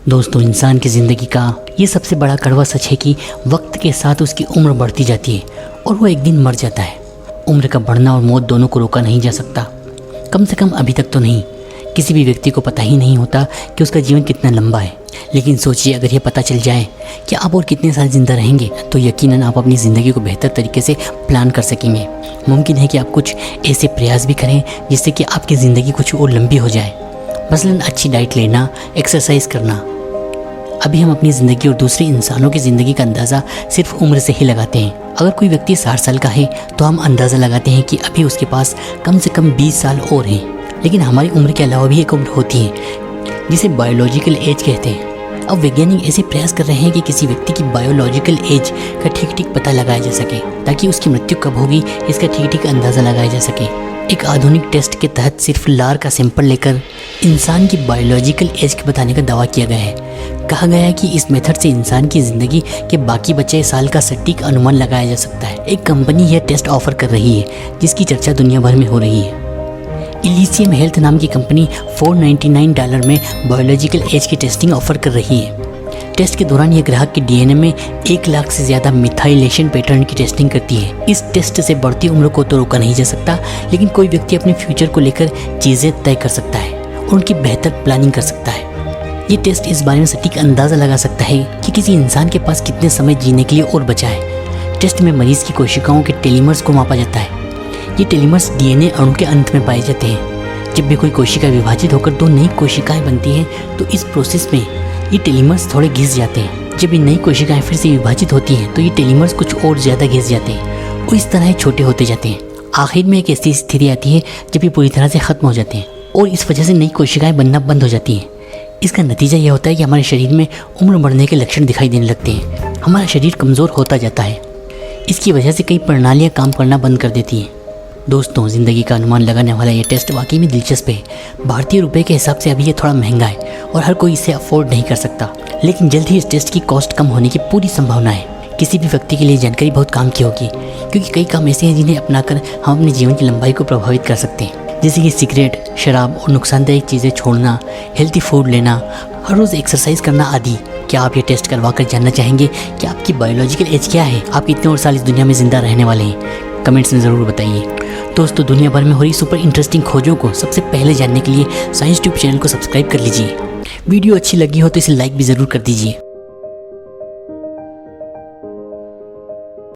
दोस्तों, इंसान की ज़िंदगी का ये सबसे बड़ा कड़वा सच है कि वक्त के साथ उसकी उम्र बढ़ती जाती है और वो एक दिन मर जाता है। उम्र का बढ़ना और मौत दोनों को रोका नहीं जा सकता, कम से कम अभी तक तो नहीं। किसी भी व्यक्ति को पता ही नहीं होता कि उसका जीवन कितना लंबा है। लेकिन सोचिए, अगर ये पता चल जाए कि आप और कितने साल ज़िंदा रहेंगे तो यकीनन आप अपनी ज़िंदगी को बेहतर तरीके से प्लान कर सकेंगे। मुमकिन है कि आप कुछ ऐसे प्रयास भी करें जिससे कि आपकी ज़िंदगी कुछ और लंबी हो जाए। मसलन अच्छी डाइट लेना, एक्सरसाइज करना। अभी हम अपनी ज़िंदगी और दूसरे इंसानों की ज़िंदगी का अंदाज़ा सिर्फ उम्र से ही लगाते हैं। अगर कोई व्यक्ति 60 साल का है तो हम अंदाज़ा लगाते हैं कि अभी उसके पास कम से कम 20 साल और हैं। लेकिन हमारी उम्र के अलावा भी एक उम्र होती है जिसे बायोलॉजिकल एज कहते हैं। अब वैज्ञानिक ऐसे प्रयास कर रहे हैं कि किसी व्यक्ति की बायोलॉजिकल एज का ठीक पता लगाया जा सके, ताकि उसकी मृत्यु कब होगी इसका ठीक अंदाज़ा लगाया जा सके। एक आधुनिक टेस्ट के तहत सिर्फ लार का सैंपल लेकर इंसान की बायोलॉजिकल एज के बताने का दावा किया गया है। कहा गया है कि इस मेथड से इंसान की ज़िंदगी के बाकी बचे साल का सटीक अनुमान लगाया जा सकता है। एक कंपनी यह टेस्ट ऑफर कर रही है जिसकी चर्चा दुनिया भर में हो रही है। इलिसियम हेल्थ नाम की कंपनी $499 में बायोलॉजिकल एज की टेस्टिंग ऑफर कर रही है। टेस्ट के दौरान यह ग्राहक के डीएनए में 1 लाख से ज़्यादा मिथाइलेशन पैटर्न की टेस्टिंग करती है। इस टेस्ट से बढ़ती उम्र को तो रोका नहीं जा सकता, लेकिन कोई व्यक्ति अपने फ्यूचर को लेकर चीज़ें तय कर सकता है और उनकी बेहतर प्लानिंग कर सकता है। ये टेस्ट इस बारे में सटीक अंदाज़ा लगा सकता है कि किसी इंसान के पास कितने समय जीने के लिए और बचा है। टेस्ट में मरीज़ की कोशिकाओं के टेलीमर्स को मापा जाता है। ये टेलीमर्स डीएनए अणु के अंत में पाए जाते हैं। जब भी कोई कोशिका विभाजित होकर 2 नई कोशिकाएं बनती हैं तो इस प्रोसेस में ये टेलीमर्स थोड़े घिस जाते हैं। जब ये नई कोशिकाएं फिर से विभाजित होती हैं तो ये टेलीमर्स कुछ और ज़्यादा घिस जाते हैं और इस तरह ये छोटे होते जाते हैं। आखिर में एक ऐसी स्थिति आती है जब ये पूरी तरह से ख़त्म हो जाते हैं और इस वजह से नई कोशिकाएं बनना बंद हो जाती हैं। इसका नतीजा यह होता है कि हमारे शरीर में उम्र बढ़ने के लक्षण दिखाई देने लगते हैं। हमारा शरीर कमज़ोर होता जाता है। इसकी वजह से कई प्रणालियाँ काम करना बंद कर देती हैं। दोस्तों, ज़िंदगी का अनुमान लगाने वाला ये टेस्ट वाकई में दिलचस्प है। भारतीय रुपए के हिसाब से अभी ये थोड़ा महंगा है और हर कोई इसे अफोर्ड नहीं कर सकता, लेकिन जल्द ही इस टेस्ट की कॉस्ट कम होने की पूरी संभावना है। किसी भी व्यक्ति के लिए जानकारी बहुत काम की होगी, क्योंकि कई काम ऐसे हैं जिन्हें अपनाकर हम अपने जीवन की लंबाई को प्रभावित कर सकते हैं, जैसे कि सिगरेट, शराब और नुकसानदायक चीज़ें छोड़ना, हेल्थी फूड लेना, हर रोज़ एक्सरसाइज करना आदि। क्या आप ये टेस्ट करवा कर जानना चाहेंगे कि आपकी बायोलॉजिकल एज क्या है? आप कितने और साल इस दुनिया में ज़िंदा रहने वाले हैं? कमेंट्स में ज़रूर बताइए। दोस्तों, दुनिया भर में हो रही सुपर इंटरेस्टिंग खोजों को सबसे पहले जानने के लिए साइंस ट्यूब चैनल को सब्सक्राइब कर लीजिए। वीडियो अच्छी लगी हो तो इसे लाइक भी ज़रूर कर दीजिए।